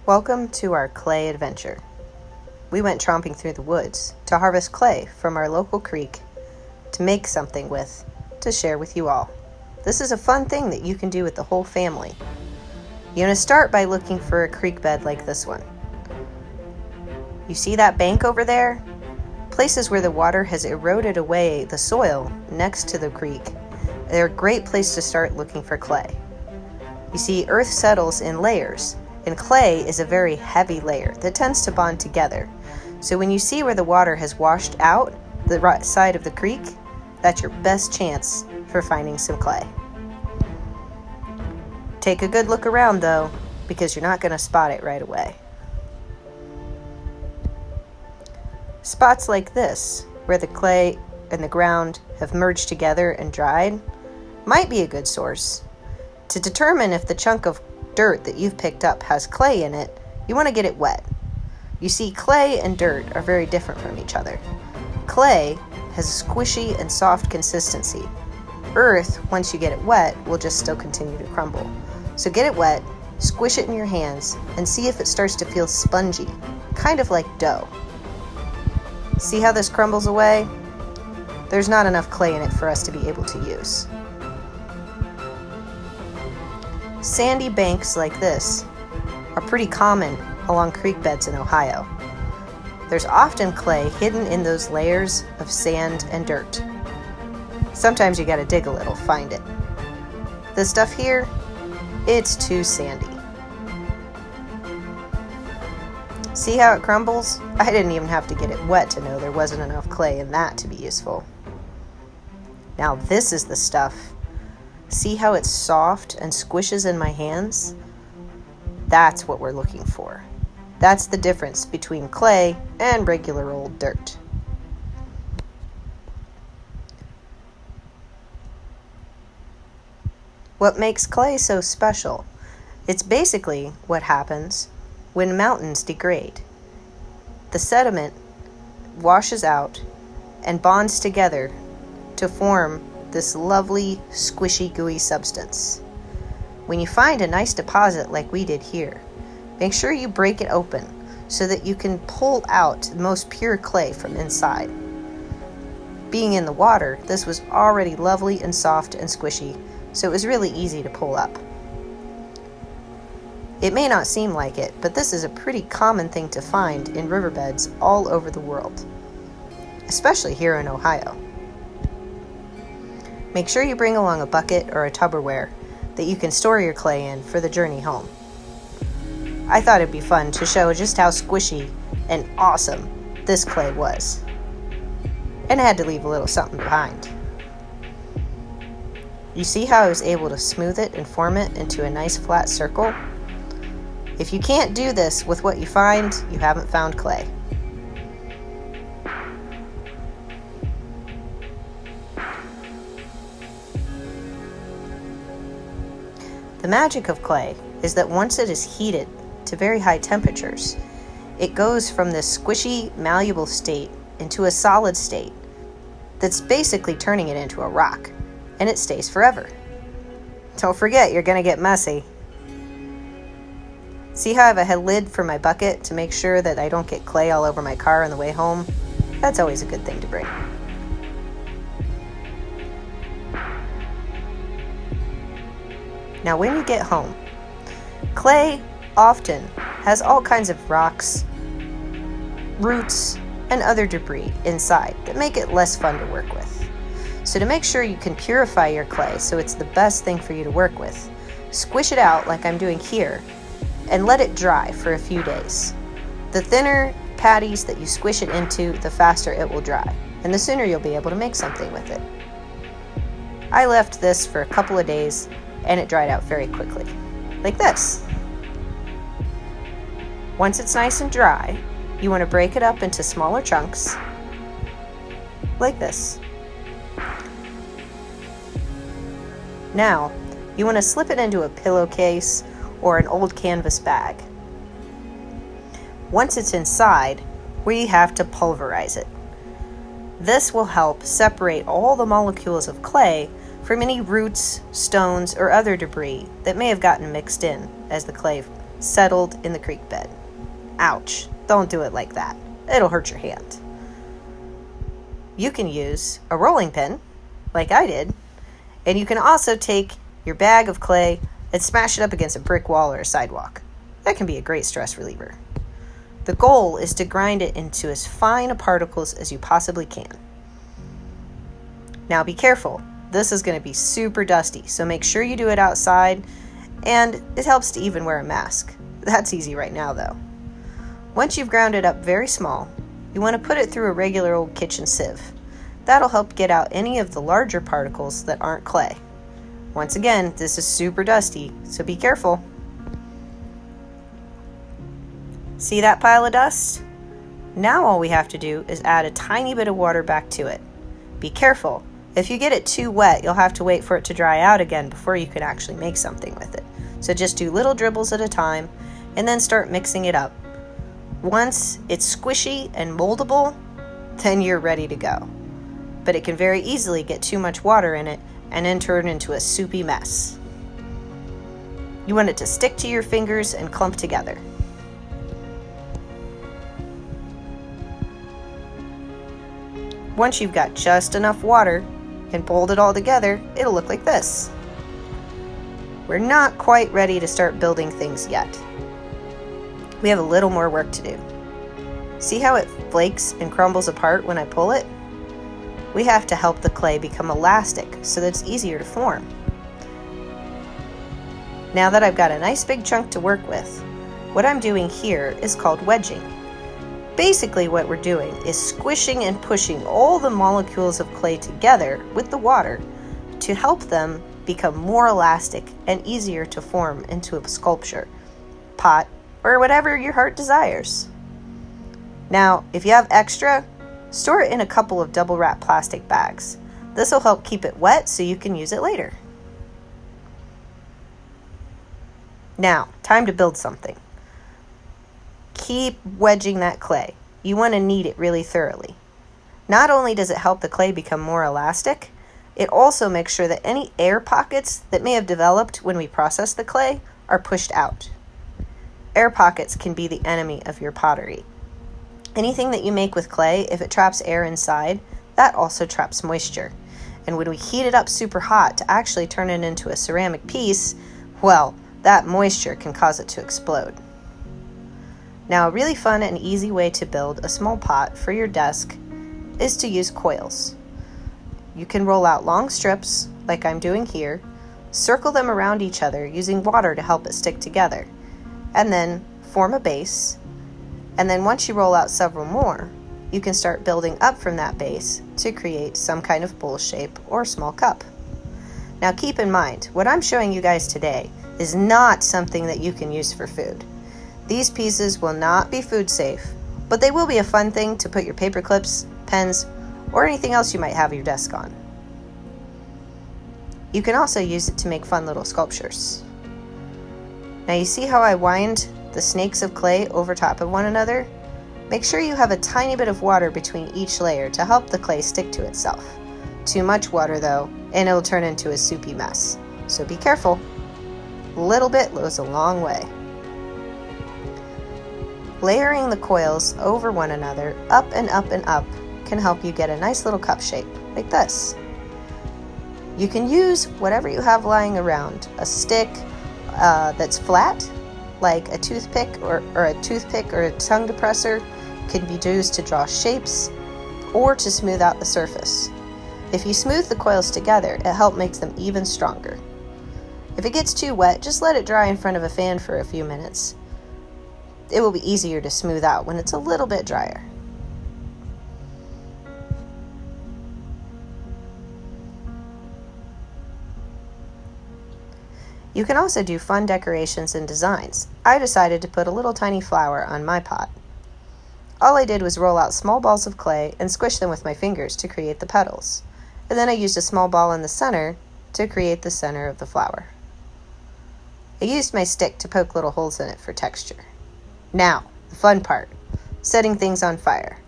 Welcome to our clay adventure. We went tromping through the woods to harvest clay from our local creek to make something with, to share with you all. This is a fun thing that you can do with the whole family. You're going to start by looking for a creek bed like this one. You see that bank over there? Places where the water has eroded away the soil next to the creek. They're a great place to start looking for clay. You see, earth settles in layers, and clay is a very heavy layer that tends to bond together. So when you see where the water has washed out the right side of the creek, that's your best chance for finding some clay. Take a good look around though, because you're not going to spot it right away. Spots like this, where the clay and the ground have merged together and dried, might be a good source. To determine if the chunk of dirt that you've picked up has clay in it, you want to get it wet. You see, clay and dirt are very different from each other. Clay has a squishy and soft consistency. Earth, once you get it wet, will just still continue to crumble. So get it wet, squish it in your hands, and see if it starts to feel spongy, kind of like dough. See how this crumbles away? There's not enough clay in it for us to be able to use. Sandy banks like this are pretty common along creek beds in Ohio. There's often clay hidden in those layers of sand and dirt. Sometimes you gotta dig a little, find it. This stuff here, it's too sandy. See how it crumbles? I didn't even have to get it wet to know there wasn't enough clay in that to be useful. Now this is the stuff. See how it's soft and squishes in my hands? That's what we're looking for. That's the difference between clay and regular old dirt. What makes clay so special? It's basically what happens when mountains degrade. The sediment washes out and bonds together to form this lovely, squishy, gooey substance. When you find a nice deposit like we did here, make sure you break it open so that you can pull out the most pure clay from inside. Being in the water, this was already lovely and soft and squishy, so it was really easy to pull up. It may not seem like it, but this is a pretty common thing to find in riverbeds all over the world, especially here in Ohio. Make sure you bring along a bucket or a Tupperware that you can store your clay in for the journey home. I thought it'd be fun to show just how squishy and awesome this clay was. And I had to leave a little something behind. You see how I was able to smooth it and form it into a nice flat circle? If you can't do this with what you find, you haven't found clay. The magic of clay is that once it is heated to very high temperatures, it goes from this squishy, malleable state into a solid state that's basically turning it into a rock, and it stays forever. Don't forget, you're going to get messy. See how I have a lid for my bucket to make sure that I don't get clay all over my car on the way home? That's always a good thing to bring. Now when you get home, clay often has all kinds of rocks, roots, and other debris inside that make it less fun to work with. So to make sure you can purify your clay so it's the best thing for you to work with, squish it out like I'm doing here and let it dry for a few days. The thinner patties that you squish it into, the faster it will dry, and the sooner you'll be able to make something with it. I left this for a couple of days and it dried out very quickly, like this. Once it's nice and dry, you want to break it up into smaller chunks, like this. Now, you want to slip it into a pillowcase or an old canvas bag. Once it's inside, we have to pulverize it. This will help separate all the molecules of clay from any roots, stones, or other debris that may have gotten mixed in as the clay settled in the creek bed. Ouch, don't do it like that. It'll hurt your hand. You can use a rolling pin, like I did, and you can also take your bag of clay and smash it up against a brick wall or a sidewalk. That can be a great stress reliever. The goal is to grind it into as fine a particles as you possibly can. Now be careful. This is going to be super dusty, so make sure you do it outside, and it helps to even wear a mask. That's easy right now though. Once you've ground it up very small, you want to put it through a regular old kitchen sieve. That'll help get out any of the larger particles that aren't clay. Once again, this is super dusty, so be careful. See that pile of dust? Now all we have to do is add a tiny bit of water back to it. Be careful. If you get it too wet, you'll have to wait for it to dry out again before you can actually make something with it. So just do little dribbles at a time and then start mixing it up. Once it's squishy and moldable, then you're ready to go. But it can very easily get too much water in it and then turn into a soupy mess. You want it to stick to your fingers and clump together. Once you've got just enough water and pulled it all together, it'll look like this. We're not quite ready to start building things yet. We have a little more work to do. See how it flakes and crumbles apart when I pull it? We have to help the clay become elastic so that it's easier to form. Now that I've got a nice big chunk to work with, what I'm doing here is called wedging. Basically what we're doing is squishing and pushing all the molecules of clay together with the water to help them become more elastic and easier to form into a sculpture, pot, or whatever your heart desires. Now, if you have extra, store it in a couple of double wrap plastic bags. This will help keep it wet so you can use it later. Now, time to build something. Keep wedging that clay. You want to knead it really thoroughly. Not only does it help the clay become more elastic, it also makes sure that any air pockets that may have developed when we process the clay are pushed out. Air pockets can be the enemy of your pottery. Anything that you make with clay, if it traps air inside, that also traps moisture. And when we heat it up super hot to actually turn it into a ceramic piece, well, that moisture can cause it to explode. Now, a really fun and easy way to build a small pot for your desk is to use coils. You can roll out long strips, like I'm doing here, circle them around each other using water to help it stick together, and then form a base. And then once you roll out several more, you can start building up from that base to create some kind of bowl shape or small cup. Now keep in mind, what I'm showing you guys today is not something that you can use for food. These pieces will not be food safe, but they will be a fun thing to put your paper clips, pens, or anything else you might have your desk on. You can also use it to make fun little sculptures. Now you see how I wind the snakes of clay over top of one another? Make sure you have a tiny bit of water between each layer to help the clay stick to itself. Too much water though, and it'll turn into a soupy mess. So be careful. A little bit goes a long way. Layering the coils over one another, up and up and up, can help you get a nice little cup shape, like this. You can use whatever you have lying around. A stick that's flat, like a toothpick or a tongue depressor, can be used to draw shapes or to smooth out the surface. If you smooth the coils together, it helps make them even stronger. If it gets too wet, just let it dry in front of a fan for a few minutes. It will be easier to smooth out when it's a little bit drier. You can also do fun decorations and designs. I decided to put a little tiny flower on my pot. All I did was roll out small balls of clay and squish them with my fingers to create the petals. And then I used a small ball in the center to create the center of the flower. I used my stick to poke little holes in it for texture. Now, the fun part, setting things on fire.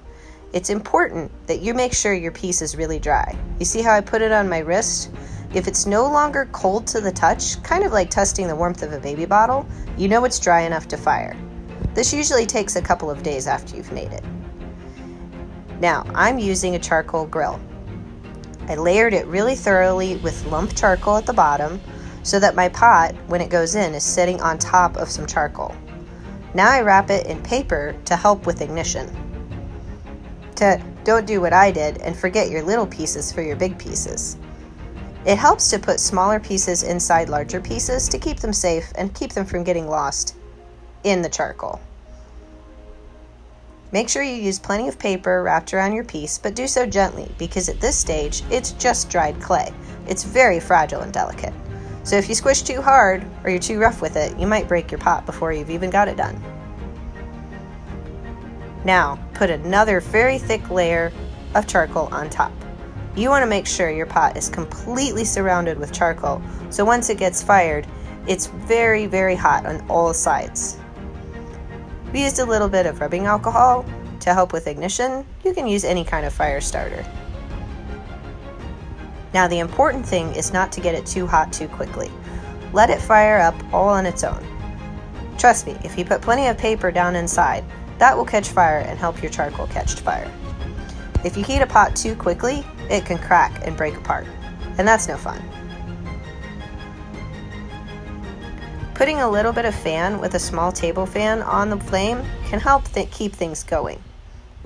It's important that you make sure your piece is really dry. You see how I put it on my wrist? If it's no longer cold to the touch, kind of like testing the warmth of a baby bottle, you know it's dry enough to fire. This usually takes a couple of days after you've made it. Now, I'm using a charcoal grill. I layered it really thoroughly with lump charcoal at the bottom so that my pot, when it goes in, is sitting on top of some charcoal. Now I wrap it in paper to help with ignition. Don't do what I did and forget your little pieces for your big pieces. It helps to put smaller pieces inside larger pieces to keep them safe and keep them from getting lost in the charcoal. Make sure you use plenty of paper wrapped around your piece, but do so gently because at this stage, it's just dried clay. It's very fragile and delicate. So if you squish too hard or you're too rough with it, you might break your pot before you've even got it done. Now, put another very thick layer of charcoal on top. You want to make sure your pot is completely surrounded with charcoal, so once it gets fired, it's very, very hot on all sides. We used a little bit of rubbing alcohol to help with ignition. You can use any kind of fire starter. Now, the important thing is not to get it too hot too quickly. Let it fire up all on its own. Trust me, if you put plenty of paper down inside, that will catch fire and help your charcoal catch fire. If you heat a pot too quickly, it can crack and break apart, and that's no fun. Putting a little bit of fan with a small table fan on the flame can help keep things going.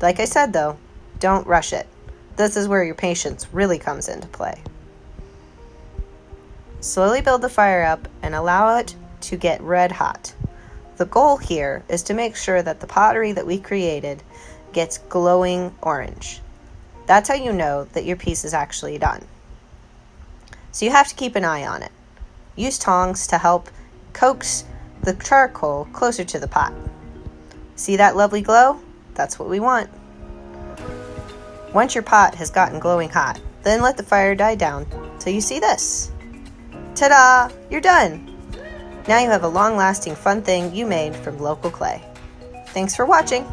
Like I said though, don't rush it. This is where your patience really comes into play. Slowly build the fire up and allow it to get red hot. The goal here is to make sure that the pottery that we created gets glowing orange. That's how you know that your piece is actually done. So you have to keep an eye on it. Use tongs to help coax the charcoal closer to the pot. See that lovely glow? That's what we want. Once your pot has gotten glowing hot, then let the fire die down till you see this. Ta-da! You're done! Now you have a long-lasting fun thing you made from local clay. Thanks for watching!